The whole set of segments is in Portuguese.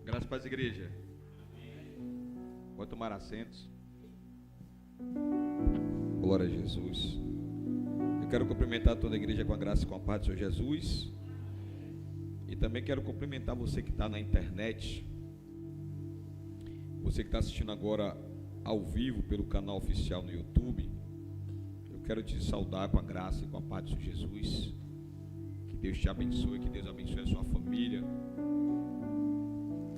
Graças a Deus, igreja. Pode tomar assentos. Glória a Jesus. Eu quero cumprimentar toda a igreja com a graça e com a paz do Senhor Jesus. E também quero cumprimentar você que está na internet. Você que está assistindo agora ao vivo pelo canal oficial no YouTube. Eu quero te saudar com a graça e com a paz do Senhor Jesus. Que Deus te abençoe, que Deus abençoe a sua família.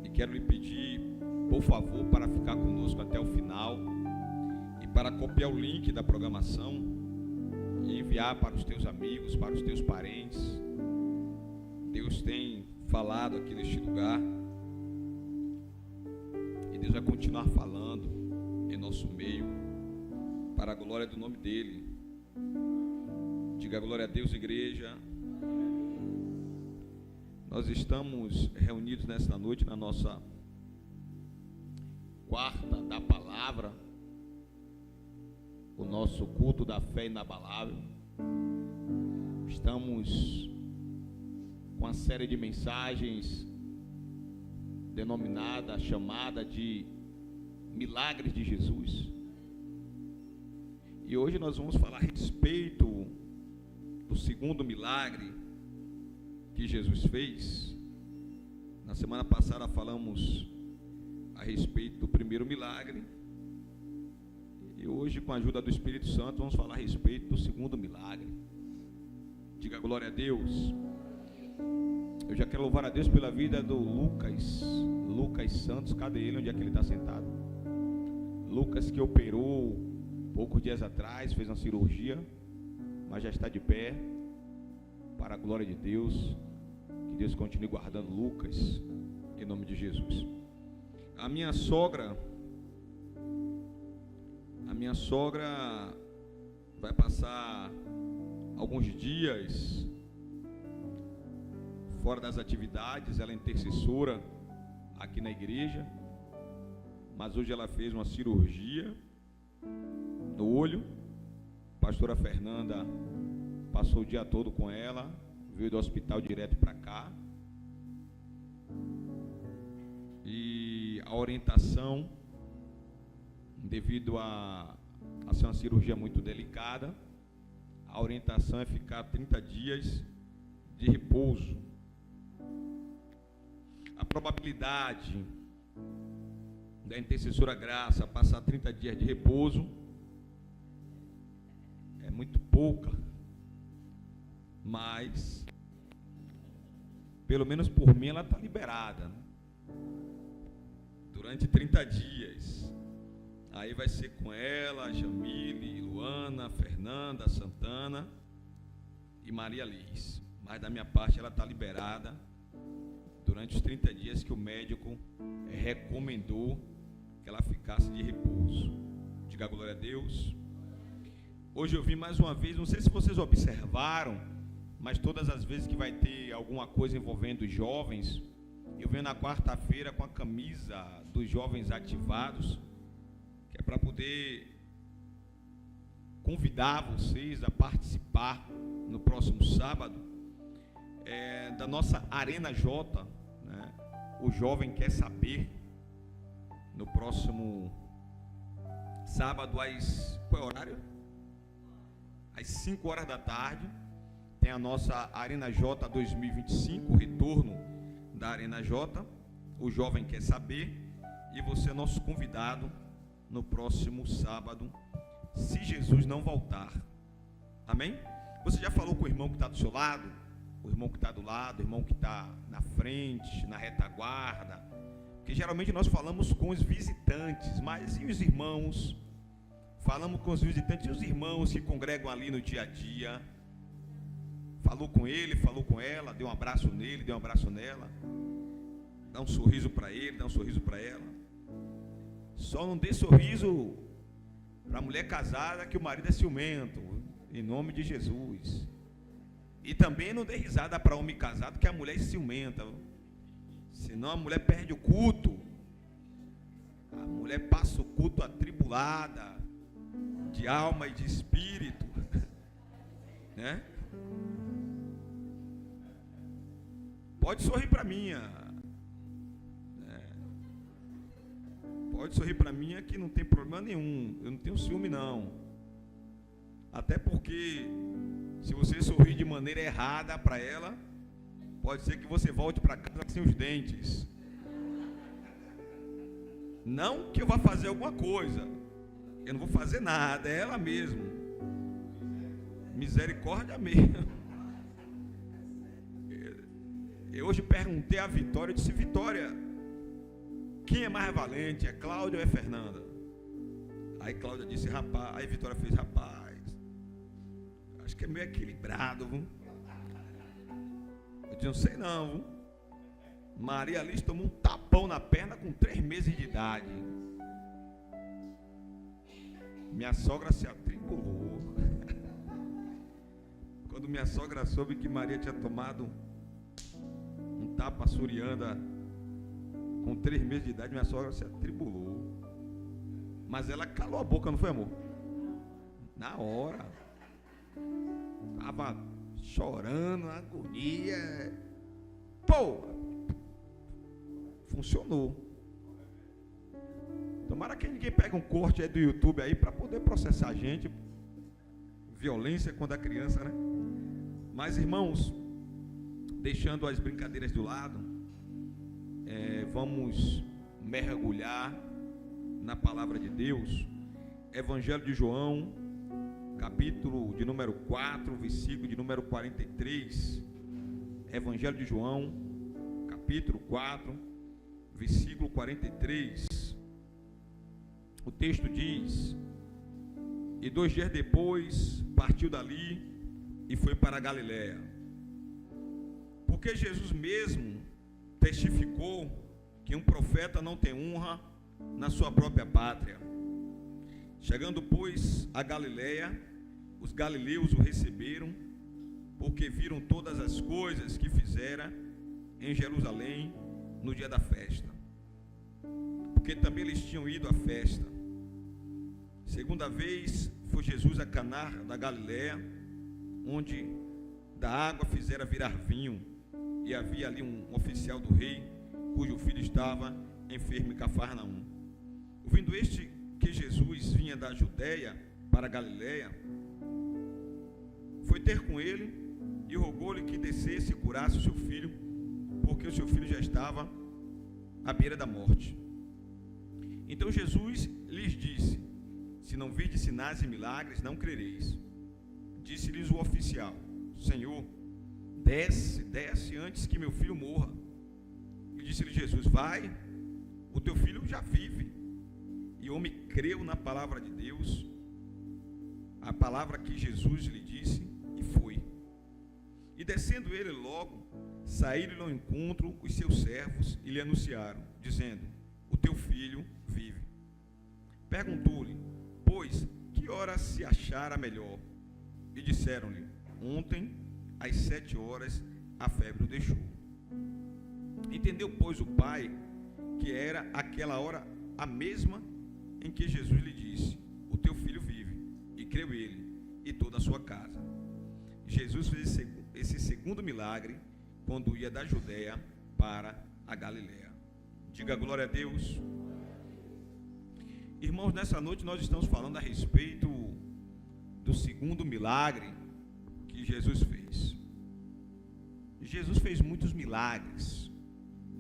E quero lhe pedir, por favor, para ficar conosco até o final e para copiar o link da programação e enviar para os teus amigos, para os teus parentes. Deus tem falado aqui neste lugar e Deus vai continuar falando em nosso meio para a glória do nome dele. Diga glória a Deus, igreja. Nós estamos reunidos nesta noite na nossa quarta da palavra, o nosso culto da fé inabalável. Estamos com uma série de mensagens denominada, chamada de Milagres de Jesus. E hoje nós vamos falar a respeito do segundo milagre que Jesus fez. Na semana passada falamos a respeito do primeiro milagre. E hoje, com a ajuda do Espírito Santo, vamos falar a respeito do segundo milagre. Diga glória a Deus. Eu já quero louvar a Deus pela vida do Lucas Santos. Cadê ele? Onde é que ele está sentado? Lucas, que operou poucos dias atrás, fez uma cirurgia, mas já está de pé, para a glória de Deus. Que Deus continue guardando Lucas, em nome de Jesus. A minha sogra vai passar alguns dias fora das atividades. Ela é intercessora aqui na igreja, mas hoje ela fez uma cirurgia no olho. A pastora Fernanda passou o dia todo com ela, veio do hospital direto para cá. E a orientação, devido a ser uma cirurgia muito delicada, a orientação é ficar 30 dias de repouso. A probabilidade da intercessora Graça passar 30 dias de repouso é muito pouca, mas pelo menos por mim ela está liberada, né? Durante 30 dias. Aí vai ser com ela, Jamile, Luana, Fernanda, Santana e Maria Liz. Mas da minha parte ela está liberada durante os 30 dias que o médico recomendou que ela ficasse de repouso. Diga glória a Deus. Hoje eu vim mais uma vez, não sei se vocês observaram, mas todas as vezes que vai ter alguma coisa envolvendo os jovens, eu venho na quarta-feira com a camisa dos jovens ativados, que é para poder convidar vocês a participar no próximo sábado da nossa Arena J, né? O jovem quer saber. No próximo sábado, qual é o horário? Às 5 horas da tarde, tem a nossa Arena J 2025, o retorno da Arena J. O jovem quer saber, e você é nosso convidado no próximo sábado, se Jesus não voltar. Amém? Você já falou com o irmão que está do seu lado, o irmão que está do lado, o irmão que está na frente, na retaguarda? Porque geralmente nós falamos com os visitantes, mas e os irmãos? Falamos com os visitantes e os irmãos que congregam ali no dia a dia. Falou com ele, falou com ela, deu um abraço nele, deu um abraço nela, dá um sorriso para ele, dá um sorriso para ela. Só não dê sorriso para a mulher casada que o marido é ciumento, em nome de Jesus. E também não dê risada para homem casado que a mulher é ciumenta, senão a mulher perde o culto. A mulher passa o culto atribulada, de alma e de espírito, né? Pode sorrir para mim, né? Pode sorrir para mim, é que não tem problema nenhum. Eu não tenho ciúme, não. Até porque, se você sorrir de maneira errada para ela, pode ser que você volte para casa sem os dentes. Não que eu vá fazer alguma coisa. Eu não vou fazer nada, é ela mesmo. Misericórdia mesmo. Eu hoje perguntei a Vitória, eu disse: Vitória, quem é mais valente, é Cláudia ou é Fernanda? Aí Cláudia disse: rapaz. Aí Vitória fez: rapaz, acho que é meio equilibrado, viu? Eu disse: não sei não, viu? Maria Alice tomou um tapão na perna com 3 meses de idade. Minha sogra se atribulou. Quando minha sogra soube que Maria tinha tomado um tapa surianda com 3 meses de idade, minha sogra se atribulou. Mas ela calou a boca, não foi, amor? Na hora. Estava chorando, agonia. Pô! Funcionou. Tomara que ninguém pegue um corte aí do YouTube aí para poder processar a gente. Violência contra a criança, né? Mas, irmãos, deixando as brincadeiras do lado, vamos mergulhar na palavra de Deus. Evangelho de João, capítulo de número 4, versículo de número 43. Evangelho de João, capítulo 4, versículo 43. O texto diz: e 2 dias depois partiu dali e foi para a Galiléia, porque Jesus mesmo testificou que um profeta não tem honra na sua própria pátria. Chegando, pois, a Galiléia, os galileus o receberam, porque viram todas as coisas que fizera em Jerusalém no dia da festa, porque também eles tinham ido à festa. Segunda vez foi Jesus a Caná da Galiléia, onde da água fizera virar vinho, e havia ali um oficial do rei, cujo filho estava enfermo em Cafarnaum. Ouvindo este que Jesus vinha da Judéia para a Galiléia, foi ter com ele e rogou-lhe que descesse e curasse o seu filho, porque o seu filho já estava à beira da morte. Então Jesus lhes disse: se não virdes sinais e milagres, não crereis. Disse-lhes o oficial: Senhor, desce antes que meu filho morra. E disse-lhe Jesus: vai, o teu filho já vive. E o homem creu na palavra de Deus, a palavra que Jesus lhe disse, e foi. E descendo ele logo, saíram ao encontro os seus servos e lhe anunciaram, dizendo: o teu filho vive. Perguntou-lhe, pois, que hora se achara melhor? E disseram-lhe: ontem, às 7 horas, a febre o deixou. Entendeu, pois, o pai que era aquela hora a mesma em que Jesus lhe disse: o teu filho vive. E creu ele e toda a sua casa. Jesus fez esse segundo milagre quando ia da Judéia para a Galiléia. Diga glória a Deus. Irmãos, nessa noite nós estamos falando a respeito do segundo milagre que Jesus fez. Jesus fez muitos milagres,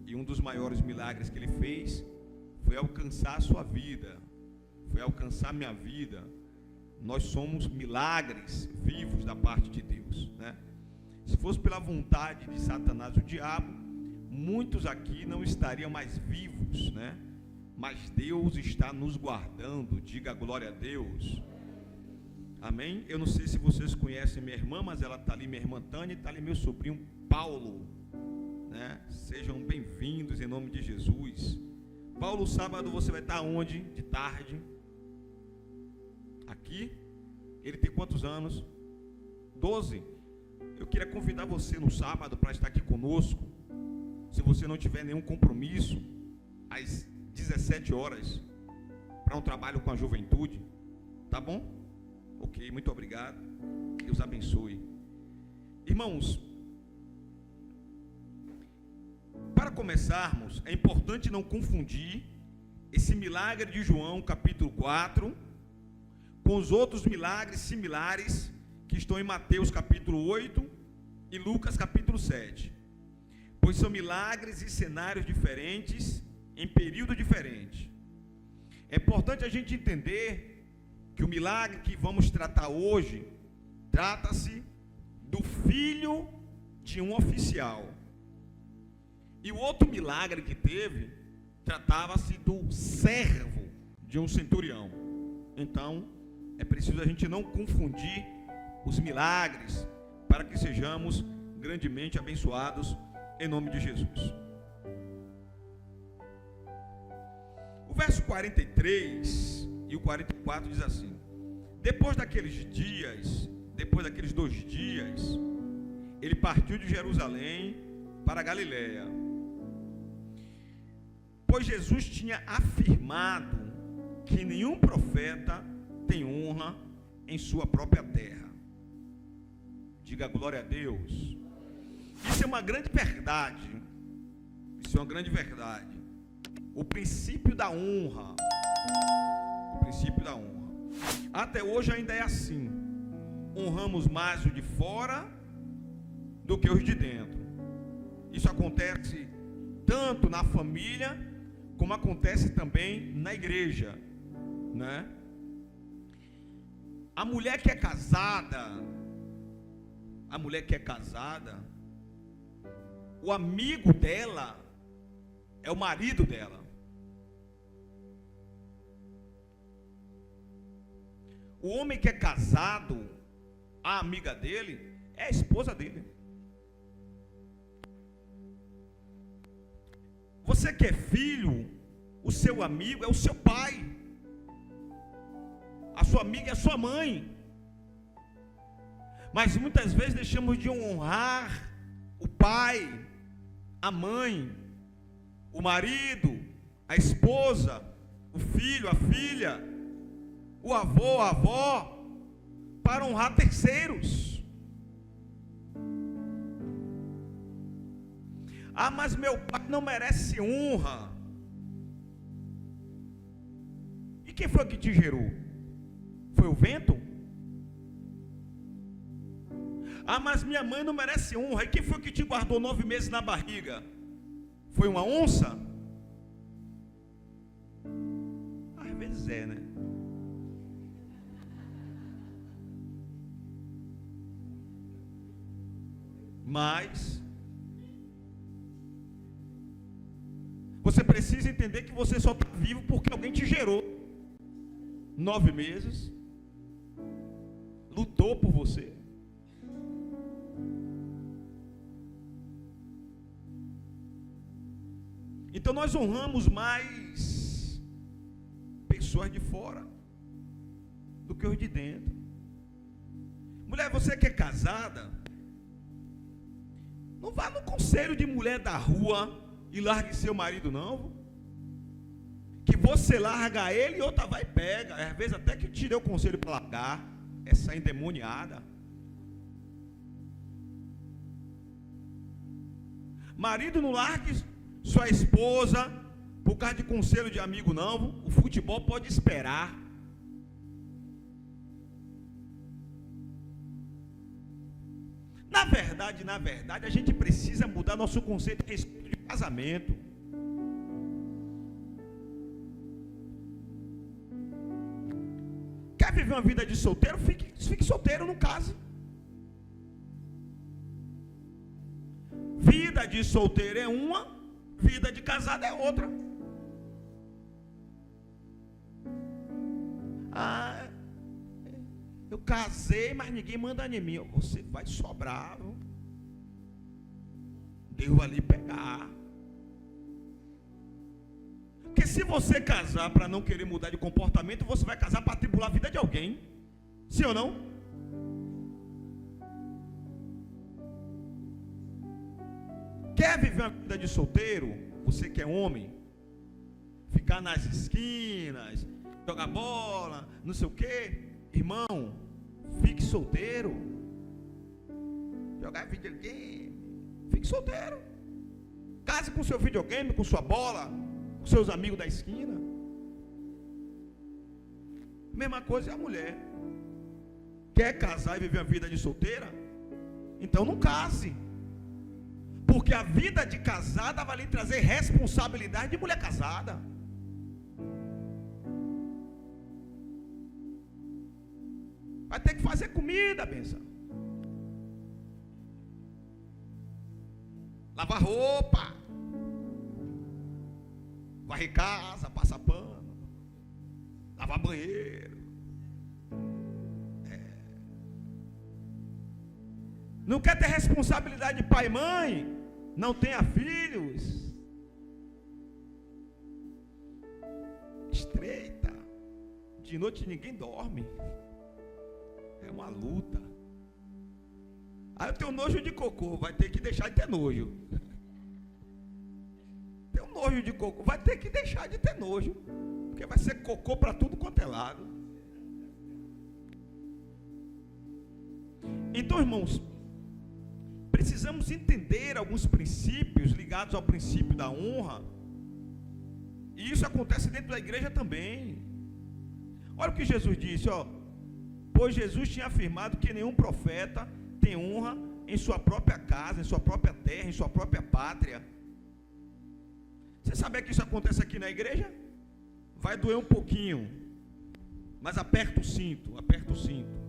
e um dos maiores milagres que ele fez foi alcançar a sua vida, foi alcançar a minha vida. Nós somos milagres vivos da parte de Deus, né? Se fosse pela vontade de Satanás, o diabo, muitos aqui não estariam mais vivos, né? Mas Deus está nos guardando. Diga glória a Deus. Amém? Eu não sei se vocês conhecem minha irmã, mas ela está ali, minha irmã Tânia, e está ali meu sobrinho Paulo, né? Sejam bem-vindos em nome de Jesus. Paulo, sábado você vai estar onde? De tarde? Aqui? Ele tem quantos anos? 12. Eu queria convidar você no sábado para estar aqui conosco. Se você não tiver nenhum compromisso, às 17 horas, para um trabalho com a juventude, tá bom? Ok, muito obrigado. Deus abençoe. Irmãos, para começarmos, é importante não confundir esse milagre de João, capítulo 4, com os outros milagres similares que estão em Mateus, capítulo 8 e Lucas, capítulo 7. Pois são milagres e cenários diferentes, em período diferente. É importante a gente entender que o milagre que vamos tratar hoje, trata-se do filho de um oficial. E o outro milagre que teve, tratava-se do servo de um centurião. Então, é preciso a gente não confundir os milagres, para que sejamos grandemente abençoados em nome de Jesus. O verso 43 e o 44 diz assim: depois daqueles 2 dias, ele partiu de Jerusalém para a Galiléia, pois Jesus tinha afirmado que nenhum profeta tem honra em sua própria terra. Diga glória a Deus. Isso é uma grande verdade. Isso é uma grande verdade. O princípio da honra. O princípio da honra. Até hoje ainda é assim. Honramos mais os de fora do que os de dentro. Isso acontece tanto na família, como acontece também na igreja, né? A mulher que é casada, o amigo dela é o marido dela. O homem que é casado, a amiga dele é a esposa dele. Você que é filho, o seu amigo é o seu pai. A sua amiga é a sua mãe. Mas muitas vezes deixamos de honrar o pai, a mãe, o marido, a esposa, o filho, a filha, o avô, a avó, para honrar terceiros. Ah, mas meu pai não merece honra. E quem foi que te gerou? Foi o vento? Ah, mas minha mãe não merece honra. E quem foi que te guardou 9 meses na barriga? Foi uma onça? Às vezes é, né? Mas você precisa entender que você só está vivo porque alguém te gerou. 9 meses, lutou por você. Então nós honramos mais pessoas de fora do que os de dentro. Mulher, você que é casada, não vá no conselho de mulher da rua e largue seu marido, não. Que você larga ele e outra vai e pega. Às vezes até que te deu o conselho para largar. Essa endemoniada. Marido, não largue sua esposa por causa de conselho de amigo, não. O futebol pode esperar. Na verdade, a gente precisa mudar nosso conceito a respeito de casamento. Quer viver uma vida de solteiro? Fique solteiro, não case. Vida de solteiro é uma, vida de casado é outra. Ah, eu casei, mas ninguém manda em mim. Você vai sobrar, viu? Deus vai lhe pegar. Porque se você casar para não querer mudar de comportamento, você vai casar para atribular a vida de alguém. Sim ou não? Quer viver uma vida de solteiro? Você que é homem, ficar nas esquinas, jogar bola, não sei o quê. Irmão, fique solteiro. Jogar videogame, fique solteiro. Case com seu videogame, com sua bola, com seus amigos da esquina. Mesma coisa é a mulher. Quer casar e viver uma vida de solteira? Então não case. Porque a vida de casada vai lhe trazer responsabilidade de mulher casada. Vai ter que fazer comida, benção. Lavar roupa. Varrer casa, passar pano. Lavar banheiro. Não quer ter responsabilidade de pai e mãe? Não tenha filhos. Estreita. De noite ninguém dorme. É uma luta. Aí eu tenho nojo de cocô. Vai ter que deixar de ter nojo. Tenho nojo de cocô. Vai ter que deixar de ter nojo. Porque vai ser cocô para tudo quanto é lado. Então, irmãos, precisamos entender alguns princípios ligados ao princípio da honra. E isso acontece dentro da igreja também. Olha o que Jesus disse, ó. Pois Jesus tinha afirmado que nenhum profeta tem honra em sua própria casa, em sua própria terra, em sua própria pátria. Você sabia que isso acontece aqui na igreja? Vai doer um pouquinho, mas aperta o cinto, aperta o cinto.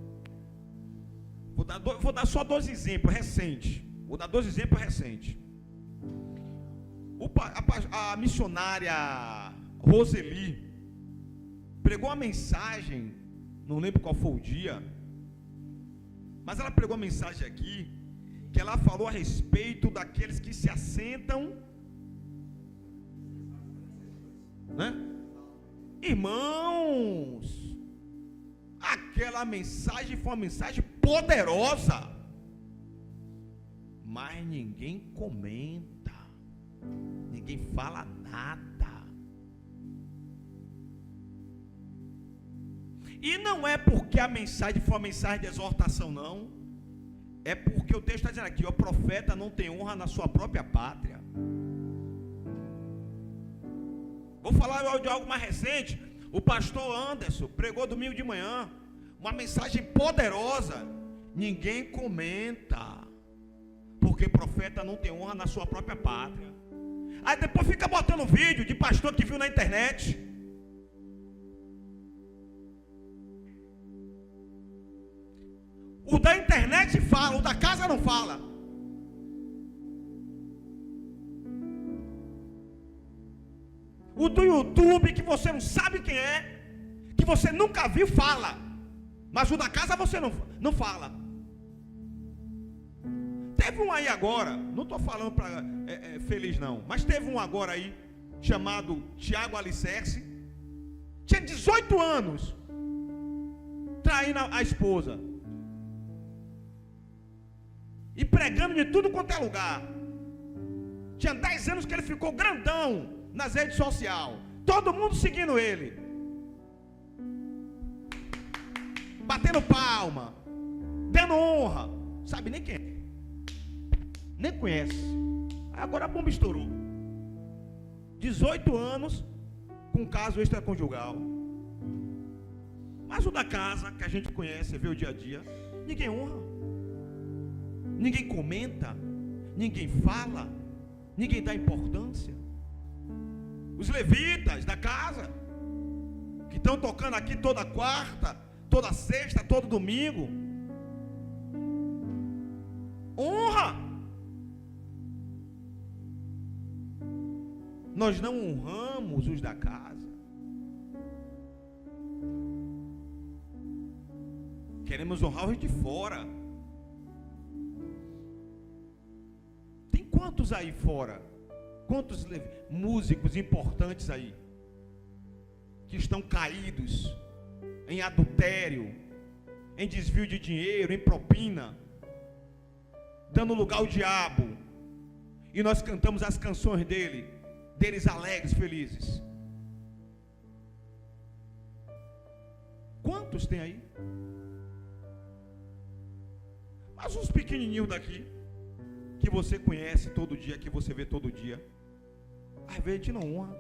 Vou dar só 2 exemplos recentes. Vou dar 2 exemplos recentes. A missionária Roseli pregou uma mensagem, não lembro qual foi o dia, mas ela pregou uma mensagem aqui, que ela falou a respeito daqueles que se assentam, né? Irmãos, aquela mensagem foi uma mensagem poderosa, mas ninguém comenta, ninguém fala nada. E não é porque a mensagem foi uma mensagem de exortação, não. É porque o texto está dizendo aqui: o profeta não tem honra na sua própria pátria. Vou falar de algo mais recente. O pastor Anderson pregou domingo de manhã uma mensagem poderosa. Ninguém comenta, porque profeta não tem honra na sua própria pátria. Aí depois fica botando vídeo de pastor que viu na internet. O da internet fala, o da casa não fala. O do YouTube, que você não sabe quem é, que você nunca viu, fala. Mas o da casa você não fala. Teve um aí agora, não estou falando para feliz não, mas teve um agora aí, chamado Tiago Alicerce. Tinha 18 anos, traindo a esposa. E pregando de tudo quanto é lugar. Tinha 10 anos que ele ficou grandão nas redes sociais. Todo mundo seguindo ele. Batendo palma. Dando honra. Sabe nem quem é. Nem conhece. Agora a bomba estourou. 18 anos com caso extraconjugal. Mas o da casa, que a gente conhece, vê o dia a dia, ninguém honra. Ninguém comenta, ninguém fala, ninguém dá importância. Os levitas da casa, que estão tocando aqui toda quarta, toda sexta, todo domingo, honra. Nós não honramos os da casa. Queremos honrar os de fora. Quantos aí fora? Quantos músicos importantes aí que estão caídos em adultério, em desvio de dinheiro, em propina, dando lugar ao diabo, e nós cantamos as canções deles alegres, felizes? Quantos tem aí? Mas uns pequenininhos daqui, que você conhece todo dia, que você vê todo dia, às vezes a gente não honra.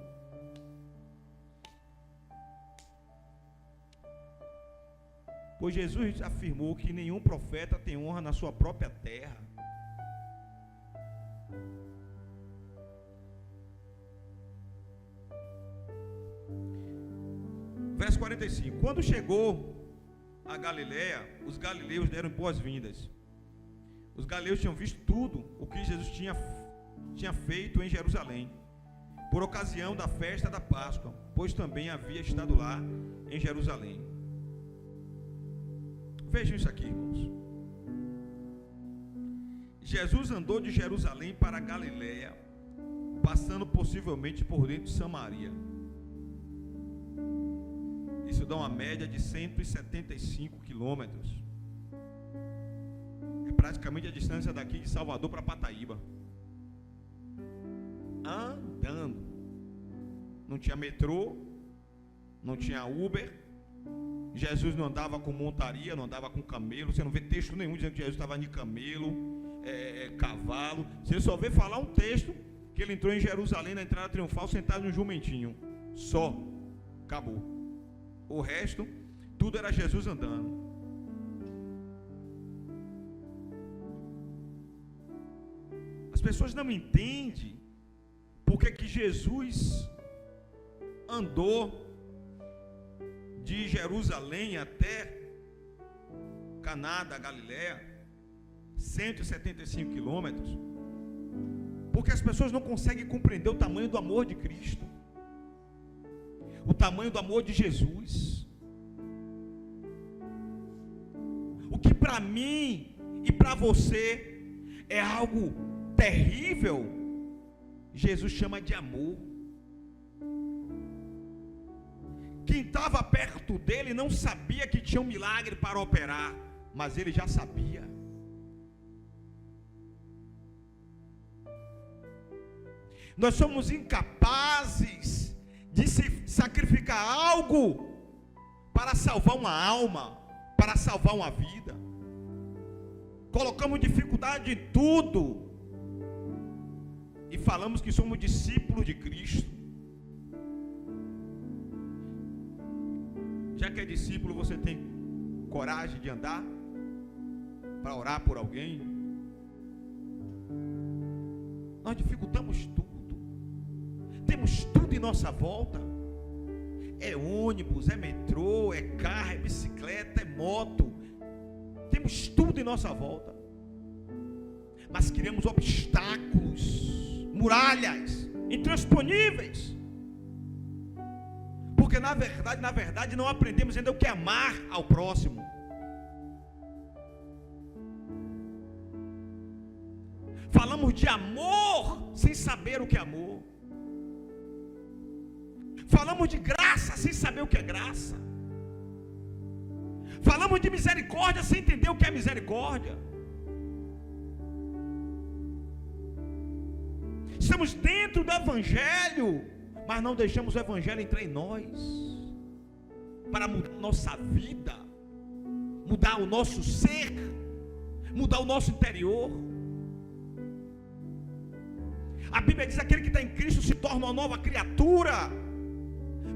Pois Jesus afirmou que nenhum profeta tem honra na sua própria terra. Verso 45. Quando chegou a Galiléia, os galileus deram boas-vindas. Os galileus tinham visto tudo o que Jesus tinha feito em Jerusalém, por ocasião da festa da Páscoa, pois também havia estado lá em Jerusalém. Vejam isso aqui, irmãos. Jesus andou de Jerusalém para Galiléia, passando possivelmente por dentro de Samaria. Isso dá uma média de 175 quilômetros. É praticamente a distância daqui de Salvador para Pataíba. Andando. Não tinha metrô, não tinha Uber. Jesus não andava com montaria, não andava com camelo. Você não vê texto nenhum dizendo que Jesus estava de camelo, cavalo. Você só vê falar um texto que ele entrou em Jerusalém na entrada triunfal sentado num jumentinho. Só. Acabou. O resto, tudo era Jesus andando. As pessoas não entendem porque que Jesus andou de Jerusalém até Caná da Galiléia, 175 quilômetros, porque as pessoas não conseguem compreender o tamanho do amor de Cristo, o tamanho do amor de Jesus. O que para mim e para você é algo terrível, Jesus chama de amor. Quem estava perto dele não sabia que tinha um milagre para operar, mas ele já sabia. Nós somos incapazes de se sacrificar algo para salvar uma alma, para salvar uma vida. Colocamos dificuldade em tudo e falamos que somos discípulos de Cristo. Já que é discípulo, você tem coragem de andar para orar por alguém? Nós dificultamos tudo. Temos tudo em nossa volta. É ônibus, é metrô, é carro, é bicicleta, é moto. Temos tudo em nossa volta. Mas criamos obstáculos, muralhas intransponíveis. Porque na verdade não aprendemos ainda o que é amar ao próximo. Falamos de amor sem saber o que é amor. Falamos de graça sem saber o que é graça. Falamos de misericórdia sem entender o que é misericórdia. Estamos dentro do Evangelho, mas não deixamos o Evangelho entrar em nós, para mudar a nossa vida, mudar o nosso ser, mudar o nosso interior. A Bíblia diz que aquele que está em Cristo se torna uma nova criatura.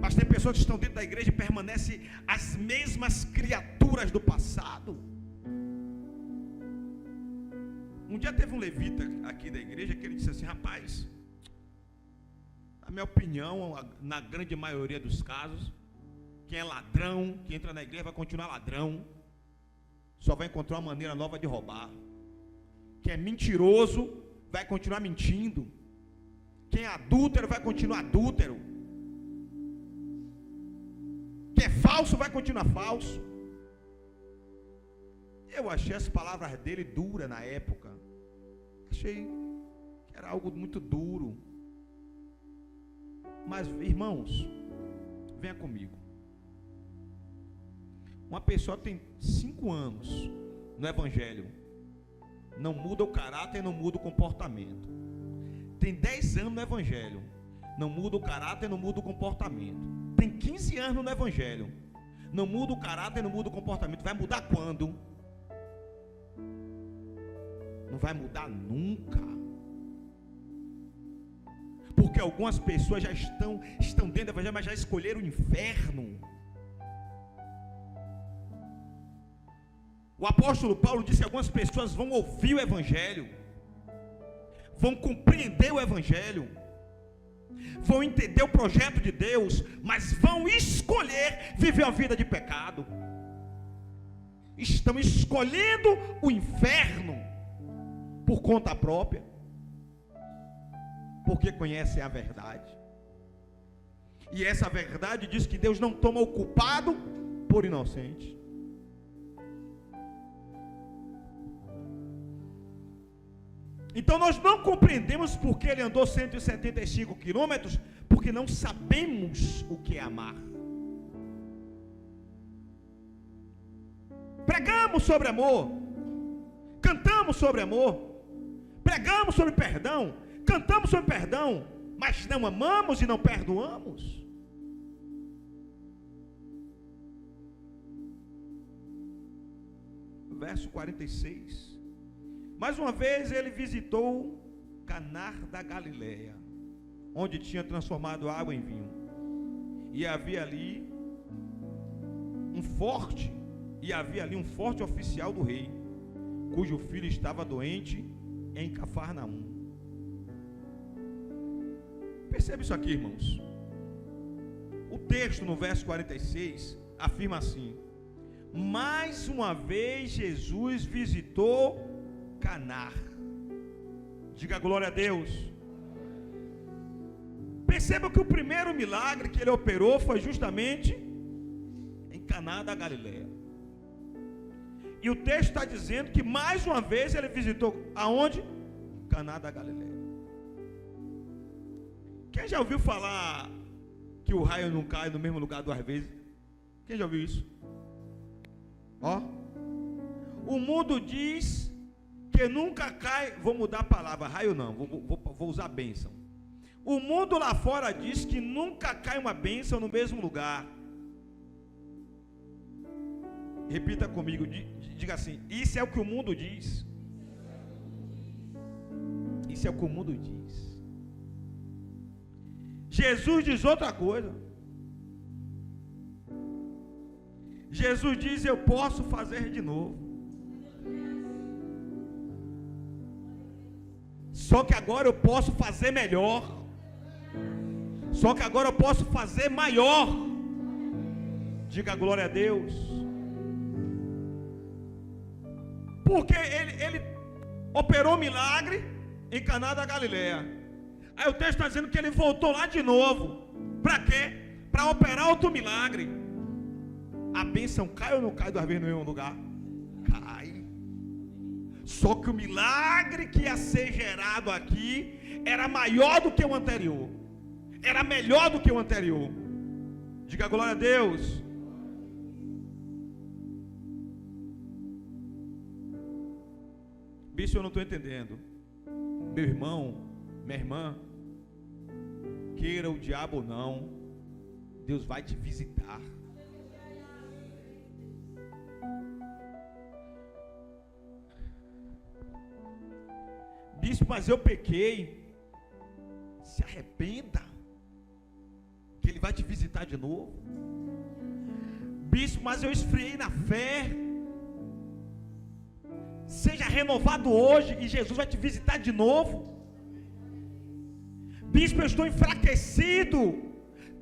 Mas tem pessoas que estão dentro da igreja e permanecem as mesmas criaturas do passado. Um dia teve um levita aqui da igreja que ele disse assim: rapaz, na minha opinião, na grande maioria dos casos, quem é ladrão, que entra na igreja vai continuar ladrão, só vai encontrar uma maneira nova de roubar. Quem é mentiroso vai continuar mentindo. Quem é adúltero vai continuar adúltero. Quem é falso vai continuar falso. Eu achei as palavras dele duras na época. Achei que era algo muito duro. Mas, irmãos, venha comigo. Uma pessoa tem 5 anos no Evangelho, não muda o caráter, não muda o comportamento. Tem 10 anos no Evangelho, não muda o caráter, não muda o comportamento. Tem 15 anos no Evangelho, não muda o caráter, não muda o comportamento. Vai mudar quando? Não vai mudar nunca. Porque algumas pessoas já estão dentro do Evangelho, mas já escolheram o inferno. O apóstolo Paulo disse que algumas pessoas vão ouvir o evangelho, vão compreender o evangelho, vão entender o projeto de Deus, mas vão escolher viver uma vida de pecado. Estão escolhendo o inferno por conta própria, porque conhecem a verdade. E essa verdade diz que Deus não toma o culpado por inocente. Então nós não compreendemos porque ele andou 175 quilômetros, porque não sabemos o que é amar. Pregamos sobre amor, cantamos sobre amor, pregamos sobre perdão, cantamos sobre perdão, mas não amamos e não perdoamos. Verso 46. Mais uma vez ele visitou Caná da Galileia, onde tinha transformado água em vinho. E havia ali um forte oficial do rei, cujo filho estava doente em Cafarnaum. Percebe isso aqui, irmãos? O texto no verso 46 afirma assim: mais uma vez Jesus visitou Caná. Diga glória a Deus. Perceba que o primeiro milagre que ele operou foi justamente em Caná da Galileia. E o texto está dizendo que mais uma vez ele visitou aonde? Caná da Galileia. Quem já ouviu falar que o raio não cai no mesmo lugar duas vezes? Quem já ouviu isso? Ó, o mundo diz que nunca cai. Vou mudar a palavra, raio não, vou usar bênção. O mundo lá fora diz que nunca cai uma bênção no mesmo lugar. Repita comigo, diga assim: isso é o que o mundo diz. Isso é o que o mundo diz. Jesus diz outra coisa. Jesus diz: eu posso fazer de novo. Só que agora eu posso fazer melhor. Só que agora eu posso fazer maior. Diga glória a Deus. Porque ele operou milagre em Caná da Galileia. Aí o texto está dizendo que ele voltou lá de novo. Para quê? Para operar outro milagre. A bênção cai ou não cai duas vezes no mesmo lugar? Cai. Só que o milagre que ia ser gerado aqui era maior do que o anterior. Era melhor do que o anterior. Diga glória a Deus. Bicho, eu não estou entendendo. Meu irmão, minha irmã, queira o diabo ou não, Deus vai te visitar. Bispo, mas eu pequei. Se arrependa, que Ele vai te visitar de novo. Bispo, mas eu esfriei na fé. Seja renovado hoje e Jesus vai te visitar de novo. Bispo, eu estou enfraquecido.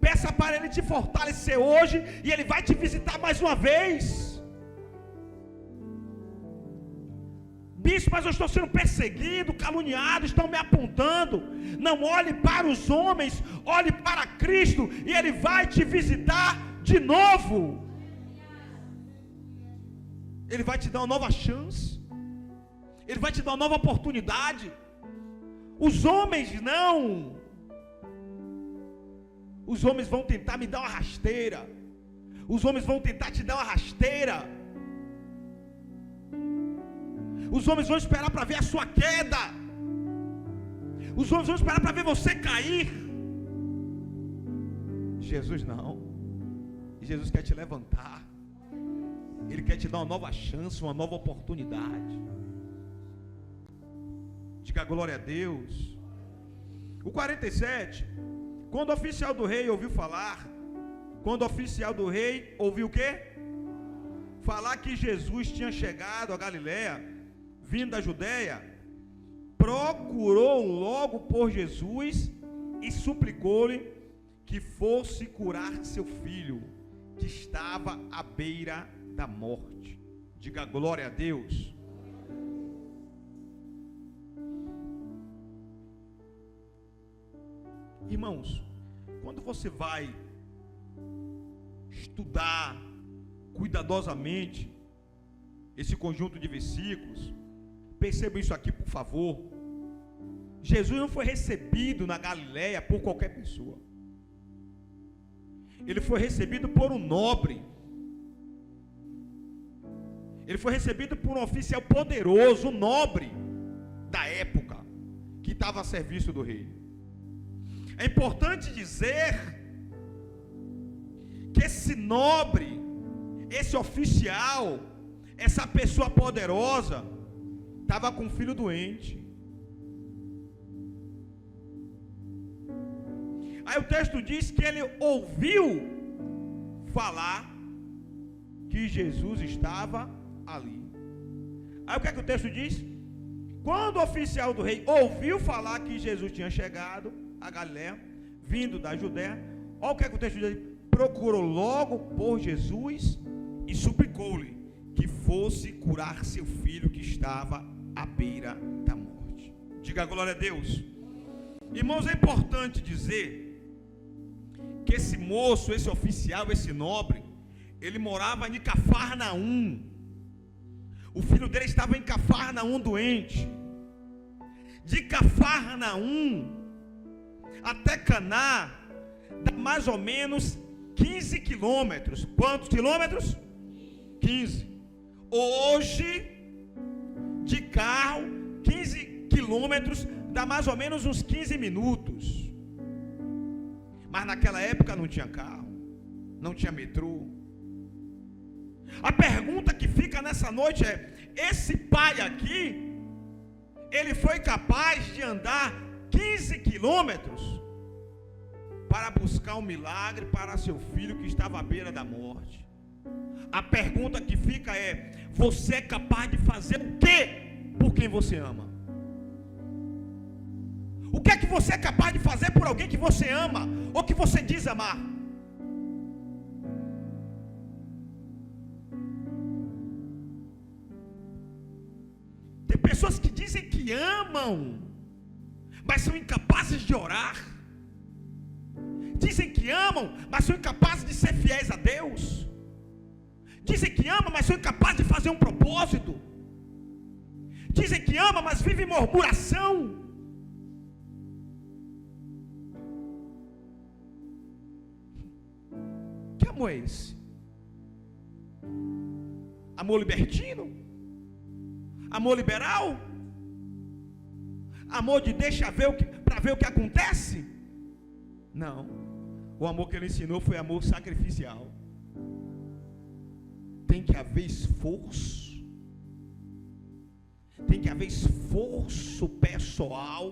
Peça para Ele te fortalecer hoje e Ele vai te visitar mais uma vez. Bispo, mas eu estou sendo perseguido, caluniado, estão me apontando. Não olhe para os homens, olhe para Cristo e Ele vai te visitar de novo. Ele vai te dar uma nova chance. Ele vai te dar uma nova oportunidade. Os homens não. Os homens vão tentar me dar uma rasteira. Os homens vão tentar te dar uma rasteira. Os homens vão esperar para ver a sua queda. Os homens vão esperar para ver você cair. Jesus não. Jesus quer te levantar. Ele quer te dar uma nova chance, uma nova oportunidade. Diga glória a Deus. O 47. Quando o oficial do rei ouviu falar. Quando o oficial do rei ouviu o quê? falar que Jesus tinha chegado a Galiléia, vindo da Judéia, procurou logo por Jesus e suplicou-lhe que fosse curar seu filho, que estava à beira da morte. Diga glória a Deus. Irmãos, quando você vai estudar cuidadosamente esse conjunto de versículos, perceba isso aqui, por favor. Jesus não foi recebido na Galiléia por qualquer pessoa. Ele foi recebido por um nobre. Ele foi recebido por um oficial poderoso, um nobre da época, que estava a serviço do rei. É importante dizer que esse nobre, esse oficial, essa pessoa poderosa, estava com um filho doente. Aí o texto diz que ele ouviu falar que Jesus estava ali. Aí o que é que o texto diz? Quando o oficial do rei ouviu falar que Jesus tinha chegado a Galiléia, vindo da Judéia, olha o que é que o texto diz: procurou logo por Jesus e suplicou-lhe que fosse curar seu filho que estava à beira da morte. Diga glória a Deus. Irmãos, é importante dizer que esse moço, esse oficial, esse nobre, ele morava em Cafarnaum. O filho dele estava em Cafarnaum doente. De Cafarnaum até Caná dá mais ou menos 15 quilômetros. Quantos quilômetros? 15. Hoje, de carro, 15 quilômetros dá mais ou menos uns 15 minutos. Mas naquela época não tinha carro, não tinha metrô. A pergunta que fica nessa noite é: esse pai aqui, ele foi capaz de andar 15 quilômetros para buscar um milagre para seu filho que estava à beira da morte? A pergunta que fica é: você é capaz de fazer o quê por quem você ama? O que é que você é capaz de fazer por alguém que você ama ou que você diz amar? Tem pessoas que dizem que amam, mas são incapazes de orar. Dizem que amam, mas são incapazes de ser fiéis a Deus. Dizem que amam, mas são incapazes de fazer um propósito. Dizem que amam, mas vivem em murmuração. Que amor é esse? Amor libertino? Amor liberal? Amor de deixa ver para ver o que acontece? Não. O amor que ele ensinou foi amor sacrificial. Tem que haver esforço. Tem que haver esforço pessoal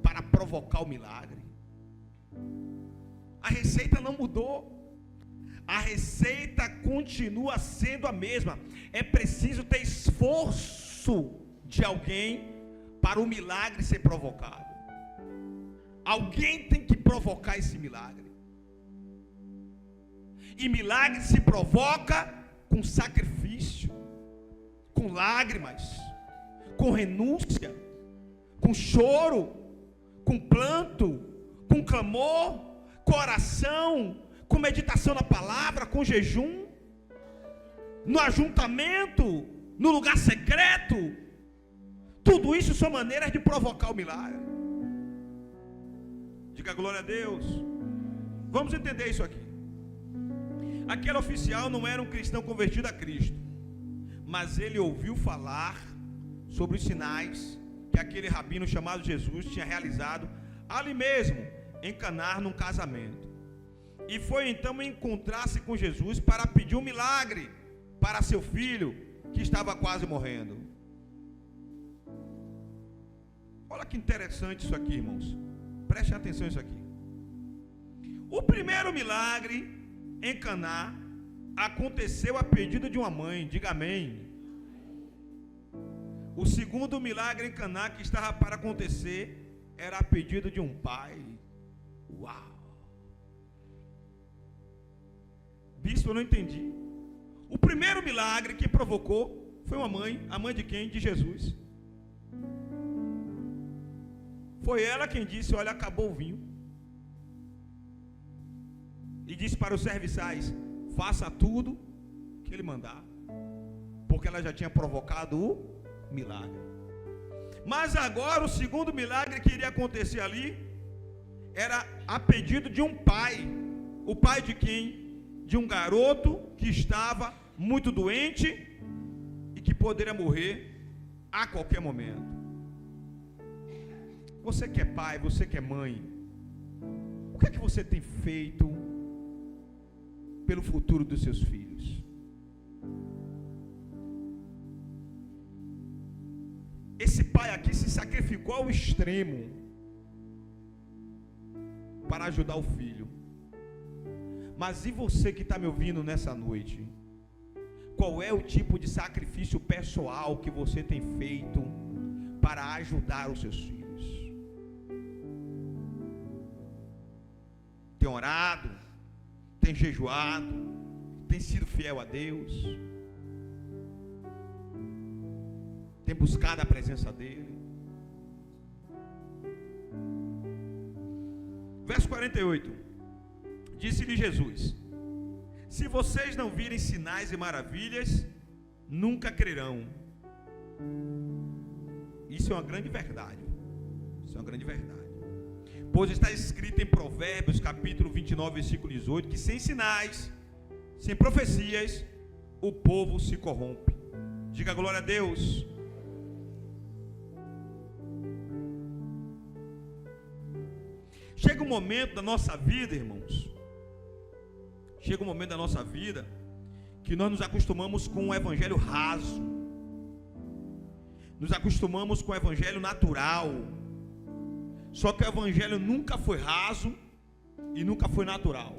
para provocar o milagre. A receita não mudou. A receita continua sendo a mesma. É preciso ter esforço de alguém para o milagre ser provocado. Alguém tem que provocar esse milagre. E milagre se provoca com sacrifício, com lágrimas, com renúncia, com choro, com pranto, com clamor, com oração, com meditação na palavra, com jejum, no ajuntamento, no lugar secreto. Tudo isso são maneiras de provocar o milagre. Diga glória a Deus. Vamos entender isso aqui. Aquele oficial não era um cristão convertido a Cristo, mas ele ouviu falar sobre os sinais que aquele rabino chamado Jesus tinha realizado ali mesmo, em Caná, num casamento. E foi então encontrar-se com Jesus para pedir um milagre para seu filho que estava quase morrendo. Olha que interessante isso aqui, irmãos. Prestem atenção nisso aqui. O primeiro milagre em Caná aconteceu a pedido de uma mãe. Diga amém. O segundo milagre em Caná que estava para acontecer era a pedido de um pai. Uau! Bispo, eu não entendi. O primeiro milagre que provocou foi uma mãe. A mãe de quem? De Jesus. Foi ela quem disse: olha, acabou o vinho. E disse para os serviçais: faça tudo que ele mandar. Porque ela já tinha provocado o milagre. Mas agora o segundo milagre que iria acontecer ali era a pedido de um pai. O pai de quem? De um garoto que estava muito doente e que poderia morrer a qualquer momento. Você que é pai, você que é mãe, o que é que você tem feito pelo futuro dos seus filhos? Esse pai aqui se sacrificou ao extremo para ajudar o filho. Mas e você que está me ouvindo nessa noite? Qual é o tipo de sacrifício pessoal que você tem feito para ajudar os seus filhos? Tem orado? Tem jejuado? Tem sido fiel a Deus? Tem buscado a presença dEle? Verso 48. Disse-lhe Jesus: se vocês não virem sinais e maravilhas, nunca crerão. Isso é uma grande verdade. Isso é uma grande verdade. Pois está escrito em Provérbios, capítulo 29, versículo 18, que sem sinais, sem profecias, o povo se corrompe. Diga glória a Deus. Chega um momento da nossa vida, irmãos. Chega um momento da nossa vida que nós nos acostumamos com o evangelho raso. Nos acostumamos com o evangelho natural. Só que o evangelho nunca foi raso e nunca foi natural.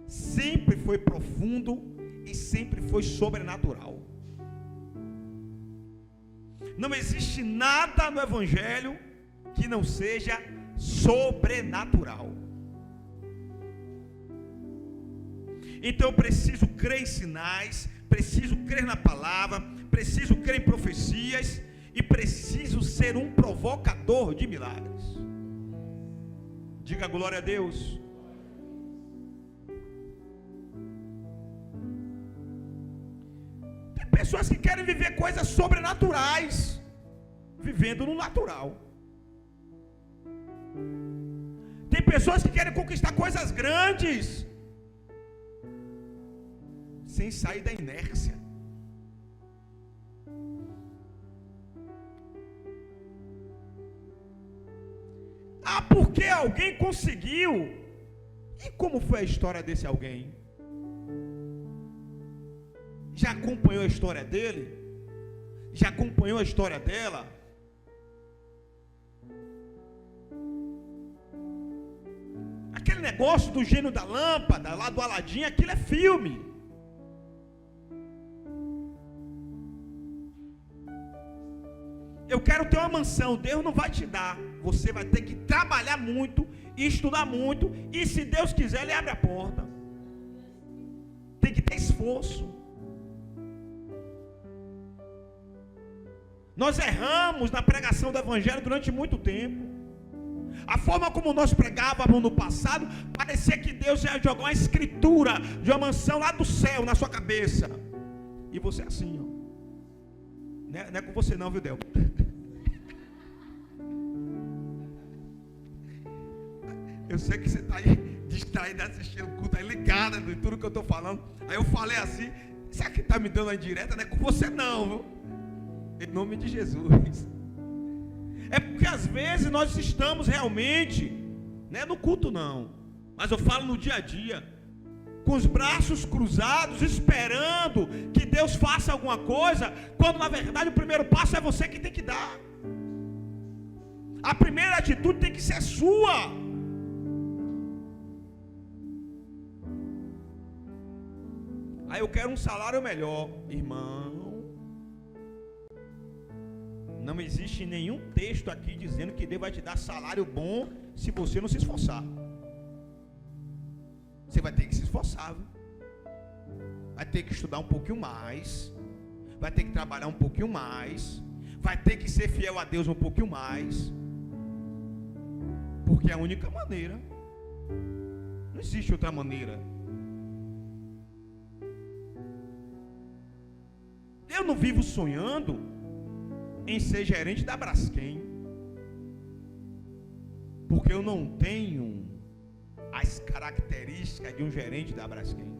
Sempre foi profundo e sempre foi sobrenatural. Não existe nada no evangelho que não seja sobrenatural. Então eu preciso crer em sinais, preciso crer na palavra, preciso crer em profecias e preciso ser um provocador de milagres. Diga glória a Deus. Tem pessoas que querem viver coisas sobrenaturais, vivendo no natural. Tem pessoas que querem conquistar coisas grandes, sem sair da inércia. Ah, porque alguém conseguiu. E como foi a história desse alguém? Já acompanhou a história dele? Já acompanhou a história dela? Aquele negócio do gênio da lâmpada, lá do Aladim, aquilo é filme. Eu quero ter uma mansão. Deus não vai te dar. Você vai ter que trabalhar muito, estudar muito, e se Deus quiser, Ele abre a porta. Tem que ter esforço. Nós erramos na pregação do evangelho durante muito tempo. A forma como nós pregávamos no passado, parecia que Deus ia jogar uma escritura de uma mansão lá do céu na sua cabeça. E você assim, ó. Não é com você não, viu, Del? Eu sei que você está aí distraído assistindo o culto, aí ligada em tudo que eu estou falando. Aí eu falei assim: será que está me dando uma indireta? Não é com você não, viu? Em nome de Jesus. É porque às vezes nós estamos realmente, não é no culto não, mas eu falo no dia a dia, com os braços cruzados, esperando que Deus faça alguma coisa, quando na verdade o primeiro passo é você que tem que dar. A primeira atitude tem que ser sua. Aí eu quero um salário melhor. Irmão, não existe nenhum texto aqui dizendo que Deus vai te dar salário bom se você não se esforçar. Você vai ter que se esforçar, viu? Vai ter que estudar um pouquinho mais, vai ter que trabalhar um pouquinho mais, vai ter que ser fiel a Deus um pouquinho mais, porque é a única maneira. Não existe outra maneira. Eu não vivo sonhando em ser gerente da Braskem, porque eu não tenho as características de um gerente da Braskem.